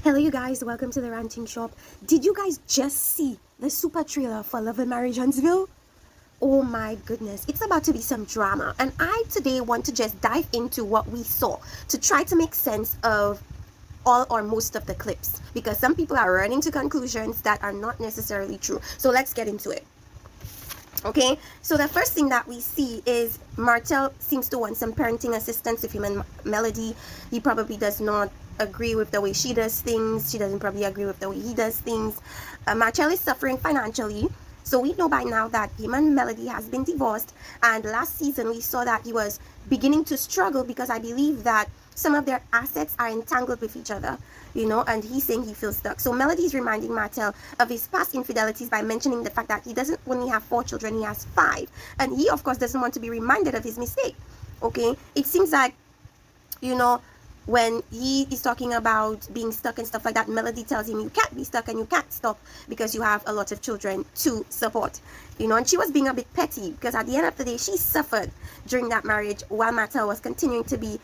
Hello you guys, welcome to the ranting shop. Did you guys just see the super trailer for Love and Marriage Huntsville? Oh my goodness, it's about to be some drama, and I today want to just dive into what we saw to try to make sense of all or most of the clips, because some people are running to conclusions that are not necessarily true. So let's get into it. Okay, so the first thing that we see is Martel seems to want some parenting assistance with him and Melody. He probably does not agree with the way she does things. She doesn't probably agree with the way he does things. Martel is suffering financially. So we know by now that him and Melody has been divorced. And last season we saw that he was beginning to struggle because I believe that some of their assets are entangled with each other, and he's saying he feels stuck. So Melody is reminding Martel of his past infidelities by mentioning the fact that he doesn't only have 4 children, he has 5. And he, of course, doesn't want to be reminded of his mistake. Okay? It seems like, when he is talking about being stuck and stuff like that, Melody tells him you can't be stuck and you can't stop because you have a lot of children to support. And she was being a bit petty because at the end of the day, she suffered during that marriage while Martel was continuing to be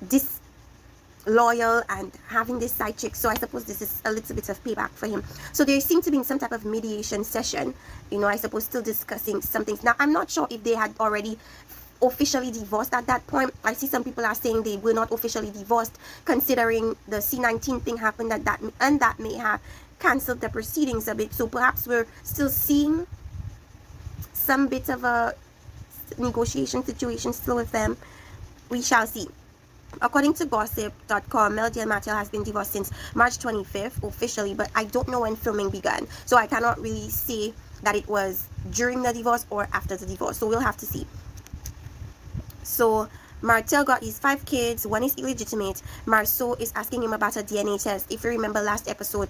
disloyal and having this side chick. So I suppose this is a little bit of payback for him. So they seem to be in some type of mediation session, I suppose still discussing some things. Now I'm not sure if they had already officially divorced at that point. I see some people are saying they were not officially divorced, considering the C19 thing happened that may have cancelled the proceedings a bit. So perhaps we're still seeing some bit of a negotiation situation still with them. We shall see. According to gossip.com, Melody and Martel has been divorced since March 25th officially, but I don't know when filming began, so I cannot really say that it was during the divorce or after the divorce, so we'll have to see. So Martel got his 5 kids, 1 is illegitimate. Marceau is asking him about a DNA test. If you remember last episode,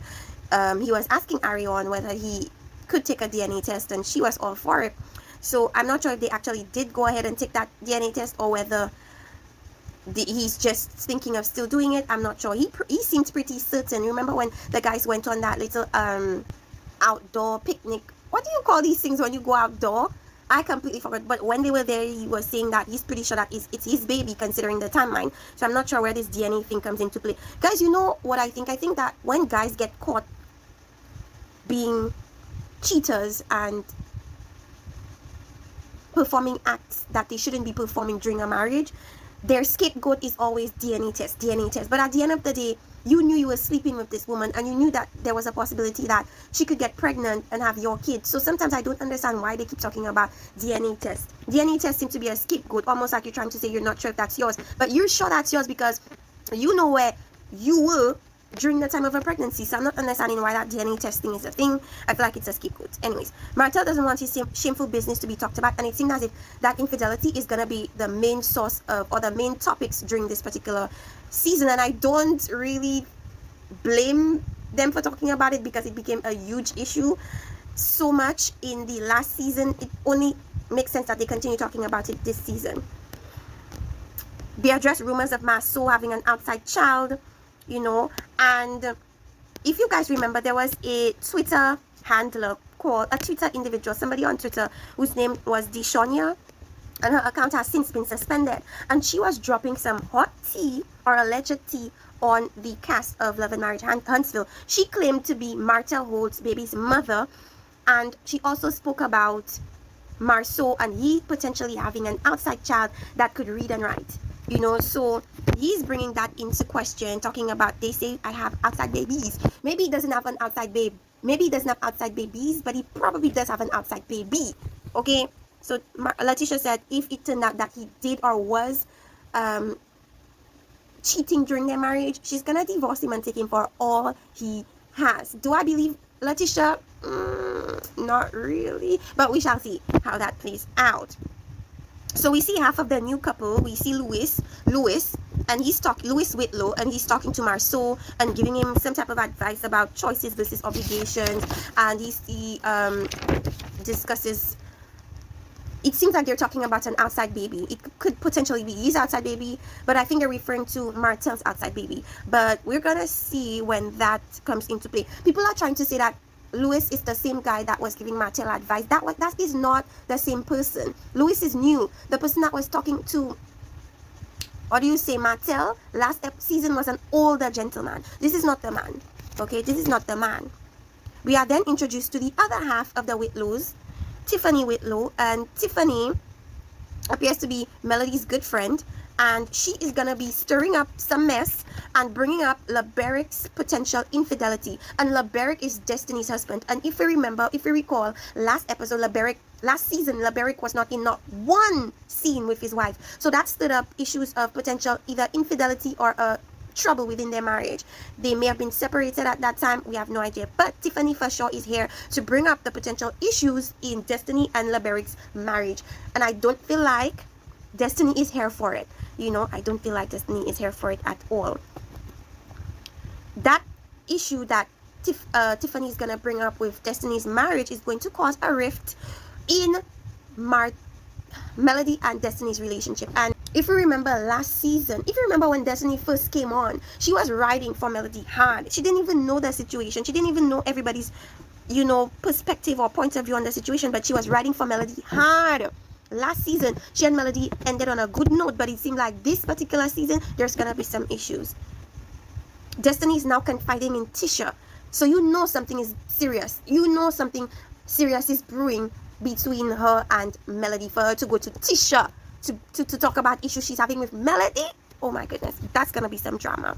he was asking Arion whether he could take a DNA test, and she was all for it. So I'm not sure if they actually did go ahead and take that DNA test or whether he's just thinking of still doing it. I'm not sure. He seemed pretty certain. Remember when the guys went on that little outdoor picnic? What do you call these things when you go outdoor? I completely forgot, but when they were there, he was saying that he's pretty sure that it's his baby, considering the timeline. So I'm not sure where this DNA thing comes into play. Guys, you know what I think? I think that when guys get caught being cheaters and performing acts that they shouldn't be performing during a marriage, their scapegoat is always DNA test. But at the end of the day, you knew you were sleeping with this woman, and you knew that there was a possibility that she could get pregnant and have your kid. So sometimes I don't understand why they keep talking about DNA test. DNA test seems to be a scapegoat, almost like you're trying to say you're not sure if that's yours, but you're sure that's yours because you know where you were during the time of a pregnancy. So I'm not understanding why that DNA testing is a thing. I feel like it's a scapegoat. Anyways, Martel doesn't want his shameful business to be talked about, and it seems as if that infidelity is going to be the main source of, or the main topics during this particular season. And I don't really blame them for talking about it because it became a huge issue so much in the last season. It only makes sense that they continue talking about it this season. They address rumors of Marceau having an outside child, and if you guys remember, there was a Twitter handler called a Twitter individual, somebody on Twitter whose name was Deshonia, and her account has since been suspended, and she was dropping some hot tea or alleged tea on the cast of Love and Marriage Huntsville. She claimed to be Martel Holt's baby's mother, and she also spoke about Marceau and he potentially having an outside child that could read and write. So he's bringing that into question, talking about, they say I have outside babies. Maybe he doesn't have an outside babe. Maybe he doesn't have outside babies, but he probably does have an outside baby. Okay, so Letitia said if it turned out that he did or was cheating during their marriage, she's gonna divorce him and take him for all he has. Do I believe Letitia? Not really, but we shall see how that plays out. So we see half of the new couple. We see Louis, and he's talking, Louis Whitlow, and he's talking to Marceau and giving him some type of advice about choices versus obligations. And he discusses, it seems like they're talking about an outside baby. It could potentially be his outside baby, but I think they're referring to Martel's outside baby. But we're gonna see when that comes into play. People are trying to say that Louis is the same guy that was giving Martel advice. That is not the same person. Louis is new. The person that was talking to Or do you say Martel last season was an older gentleman? This is not the man. Okay, this is not the man. We are then introduced to the other half of the Whitlows, Tiffany Whitlow, and Tiffany appears to be Melody's good friend, and she is gonna be stirring up some mess and bringing up LeBeric's potential infidelity. And LeBeric is Destiny's husband, and if we recall last season LeBeric was not in not one scene with his wife, so that stirred up issues of potential either infidelity or trouble within their marriage. They may have been separated at that time, we have no idea, but Tiffany for sure is here to bring up the potential issues in Destiny and LeBeric's marriage, and I don't feel like Destiny is here for it. I don't feel like Destiny is here for it at all. That issue that Tiffany is gonna bring up with Destiny's marriage is going to cause a rift in Melody and Destiny's relationship. And if you remember last season, if you remember when Destiny first came on, she was riding for Melody hard. She didn't even know the situation. She didn't even know everybody's, perspective or point of view on the situation, but she was riding for Melody hard. Last season, she and Melody ended on a good note, but it seemed like this particular season, there's gonna be some issues. Destiny is now confiding in Tisha. So something is serious. Something serious is brewing between her and Melody, for her to go to Tisha to talk about issues she's having with Melody. Oh my goodness, that's gonna be some drama.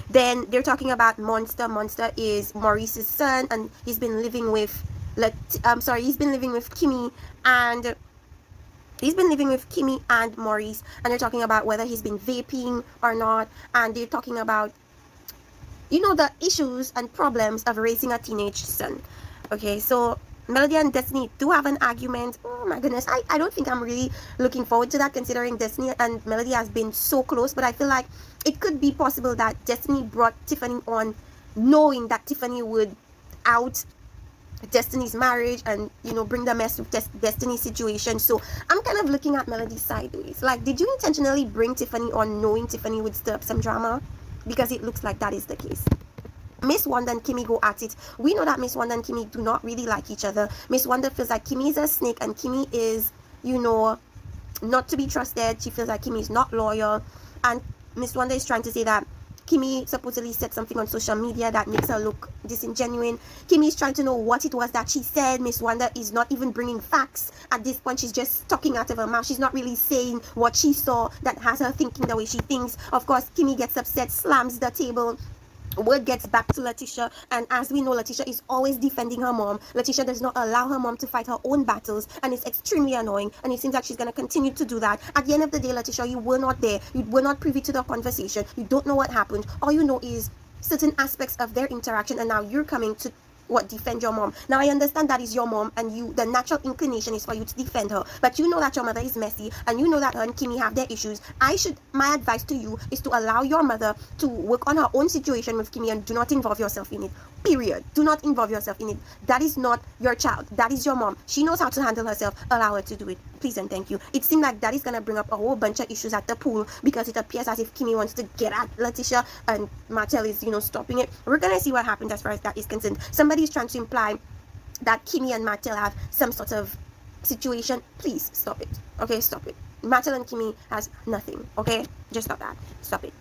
Then they're talking about Monster. Monster is Maurice's son, and he's been living with Kimmy and Maurice, and they're talking about whether he's been vaping or not, and they're talking about the issues and problems of raising a teenage son. Okay, so Melody and Destiny do have an argument. Oh my goodness, I don't think I'm really looking forward to that, considering Destiny and Melody has been so close, but I feel like it could be possible that Destiny brought Tiffany on knowing that Tiffany would out Destiny's marriage and bring the mess with Destiny's situation. So I'm kind of looking at Melody sideways. Like, did you intentionally bring Tiffany on knowing Tiffany would stir up some drama? Because it looks like that is the case. Miss Wanda and Kimmy go at it. We know that Miss Wanda and Kimmy do not really like each other. Miss Wanda feels like Kimmy is a snake, and Kimmy is not to be trusted. She feels like Kimmy is not loyal, and Miss Wanda is trying to say that Kimmy supposedly said something on social media that makes her look disingenuine. Kimmy is trying to know what it was that she said. Miss Wanda is not even bringing facts. At this point, she's just talking out of her mouth. She's not really saying what she saw that has her thinking the way she thinks. Of course, Kimmy gets upset, slams the table. Word gets back to Letitia, and as we know, Letitia is always defending her mom. Letitia does not allow her mom to fight her own battles, and it's extremely annoying, and it seems like she's going to continue to do that. At the end of the day, Letitia, you were not there. You were not privy to the conversation. You don't know what happened. All you know is certain aspects of their interaction, and now you're coming to defend your mom. Now I understand that is your mom, and the natural inclination is for you to defend her, but you know that your mother is messy, and you know that her and Kimmy have their issues. My advice to you is to allow your mother to work on her own situation with Kimmy, and do not involve yourself in it. Period. Do not involve yourself in it. That is not your child. That is your mom. She knows how to handle herself. Allow her to do it, please and thank you. It seemed like that is going to bring up a whole bunch of issues at the pool, because it appears as if Kimmy wants to get at Letitia, and Martel is stopping it. We're going to see what happens as far as that is concerned. Somebody is trying to imply that Kimmy and Martel have some sort of situation. Please stop it. Okay, stop it. Martel and Kimmy has nothing. Okay, just stop that. Stop it.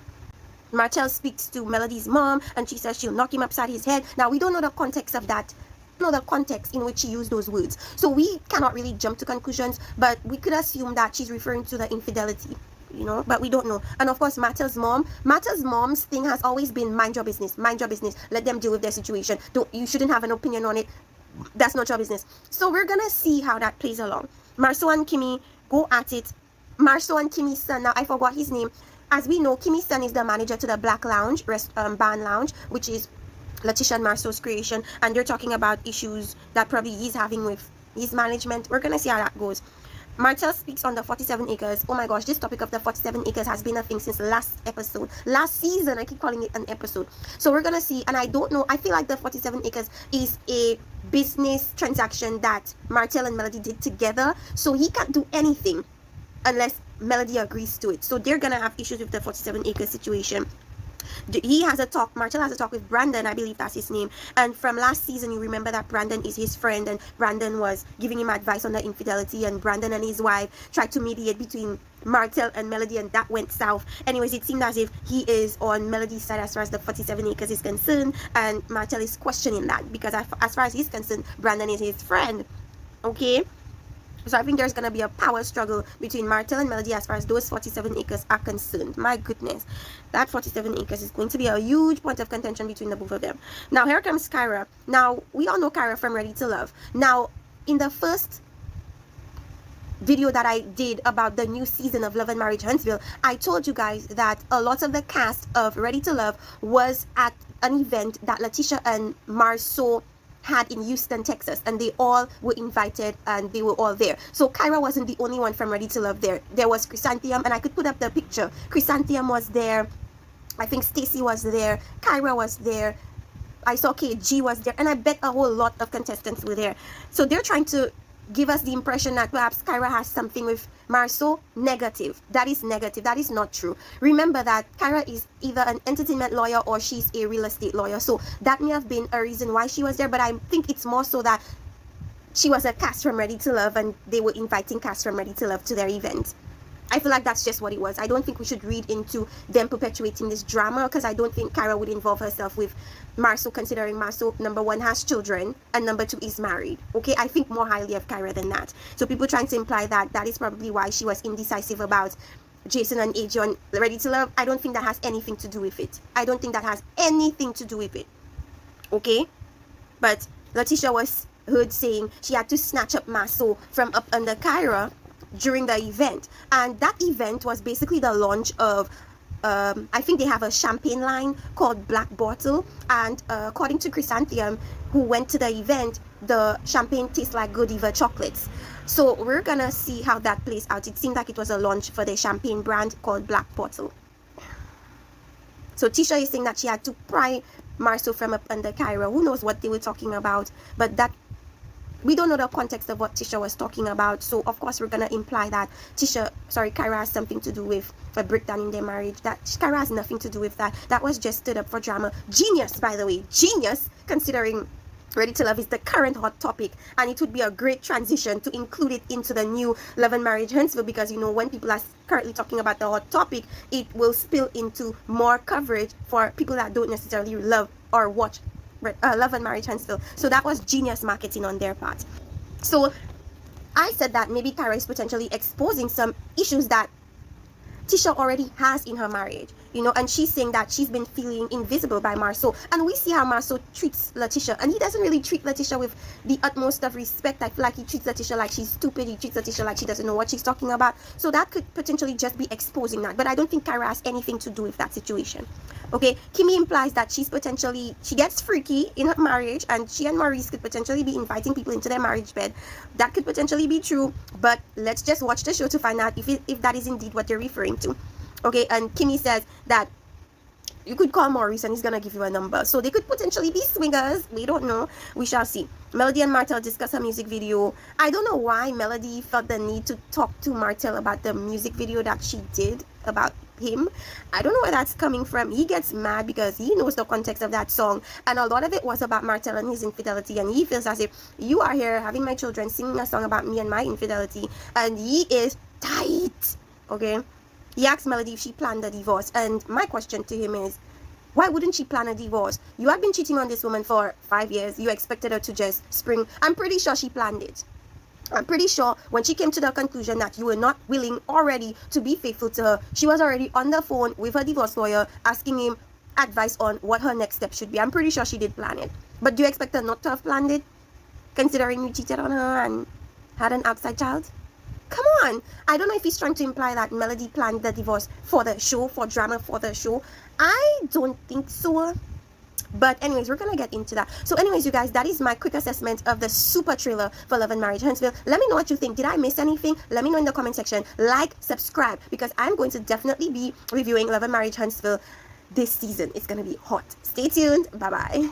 Martel speaks to Melody's mom, and she says she'll knock him upside his head. Now, we don't know the context of that. Know the context in which she used those words, so we cannot really jump to conclusions, but we could assume that she's referring to the infidelity, but we don't know. And of course, Martel's mom's thing has always been mind your business, let them deal with their situation. You shouldn't have an opinion on it. That's not your business. So we're gonna see how that plays along. Marceau and Kimmy go at it. Marceau and Kimmy's son, now I forgot his name. As we know, Kimmy's son is the manager to the Black Lounge, Barn Lounge, which is Letitia and Marceau's creation, and they're talking about issues that probably he's having with his management. We're gonna see how that goes. Martel speaks on the 47 acres. Oh my gosh, this topic of the 47 acres has been a thing since last season. I keep calling it an episode. So we're gonna see, and I don't know, I feel like the 47 acres is a business transaction that Martel and Melody did together, so he can't do anything unless Melody agrees to it. So they're gonna have issues with the 47 acre situation. he has a talk, Martel has a talk with Brandon, I believe that's his name. And from last season, you remember that Brandon is his friend, and Brandon was giving him advice on the infidelity, and Brandon and his wife tried to mediate between Martel and Melody, and that went south. Anyways, it seemed as if he is on Melody's side as far as the 47 acres is concerned, and Martel is questioning that because as far as he's concerned, Brandon is his friend. Okay, so I think there's going to be a power struggle between Martel and Melody as far as those 47 acres are concerned. My goodness, that 47 acres is going to be a huge point of contention between the both of them. Now, here comes Kyra. Now, we all know Kyra from Ready to Love. Now, in the first video that I did about the new season of Love and Marriage Huntsville, I told you guys that a lot of the cast of Ready to Love was at an event that Letitia and Marceau had in Houston, Texas, and they all were invited and they were all there. So Kyra wasn't the only one from Ready to Love there. There was Chrysanthemum, and I could put up the picture. Chrysanthemum was there. I think Stacy was there. Kyra was there. I saw KG was there, and I bet a whole lot of contestants were there. So they're trying to give us the impression that perhaps Kyra has something with Marceau. Negative. That is negative. That is not true. Remember that Kyra is either an entertainment lawyer or she's a real estate lawyer. So that may have been a reason why she was there, but I think it's more so that she was a cast from Ready to Love and they were inviting cast from Ready to Love to their event. I feel like that's just what it was. I don't think we should read into them perpetuating this drama, because I don't think Kyra would involve herself with Marceau, considering Marceau, number one, has children, and number two, is married. Okay, I think more highly of Kyra than that. So people trying to imply that that is probably why she was indecisive about Jason and AJ on Ready to Love. I don't think that has anything to do with it. I don't think that has anything to do with it. Okay, but Letitia was heard saying she had to snatch up Marceau from up under Kyra during the event, and that event was basically the launch of I think they have a champagne line called Black Bottle, and according to Chrysanthemum, who went to the event, the champagne tastes like Godiva chocolates. So we're gonna see how that plays out. It seemed like it was a launch for the champagne brand called Black Bottle. So Tisha is saying that she had to pry Marceau from up under Kyra. Who knows what they were talking about, but that we don't know the context of what Tisha was talking about. So of course we're gonna imply that Kyra has something to do with a breakdown in their marriage. That Kyra has nothing to do with that. That was just stood up for drama. Genius, by the way. Genius, considering Ready to Love is the current hot topic, and it would be a great transition to include it into the new Love and Marriage Huntsville, because you know when people are currently talking about the hot topic, it will spill into more coverage for people that don't necessarily love or watch Love and Marriage Huntsville. So that was genius marketing on their part. So I said that maybe Kyra is potentially exposing some issues that Tisha already has in her marriage, you know, and she's saying that she's been feeling invisible by Marceau, and we see how Marceau treats Letitia, and he doesn't really treat Letitia with the utmost of respect. I feel like he treats Letitia like she's stupid. He treats Letitia like she doesn't know what she's talking about. So that could potentially just be exposing that, but I don't think Kyra has anything to do with that situation. Okay, Kimmy implies that she gets freaky in her marriage, and she and Maurice could potentially be inviting people into their marriage bed. That could potentially be true, but let's just watch the show to find out if that is indeed what they're referring to. Okay, and Kimmy says that you could call Maurice and he's gonna give you a number. So they could potentially be swingers. We don't know. We shall see. Melody and Martel discuss her music video. I don't know why Melody felt the need to talk to Martel about the music video that she did about him. I don't know where that's coming from. He gets mad because he knows the context of that song, and a lot of it was about Martel and his infidelity, and he feels as if you are here having my children singing a song about me and my infidelity, and he is tight. Okay, he asked Melody if she planned a divorce, and my question to him is, why wouldn't she plan a divorce? You had been cheating on this woman for 5 years. You expected her to just spring. I'm pretty sure she planned it. I'm pretty sure when she came to the conclusion that you were not willing or ready to be faithful to her, she was already on the phone with her divorce lawyer asking him advice on what her next step should be. I'm pretty sure she did plan it. But do you expect her not to have planned it, considering you cheated on her and had an outside child? Come on. I don't know if he's trying to imply that Melody planned the divorce for the show, for drama for the show. I don't think so. But anyways, we're gonna get into that. So anyways, you guys, that is my quick assessment of the super trailer for Love and Marriage Huntsville. Let me know what you think. Did I miss anything? Let me know in the comment section. Like, subscribe, because I'm going to definitely be reviewing Love and Marriage Huntsville this season. It's gonna be hot. Stay tuned. Bye bye.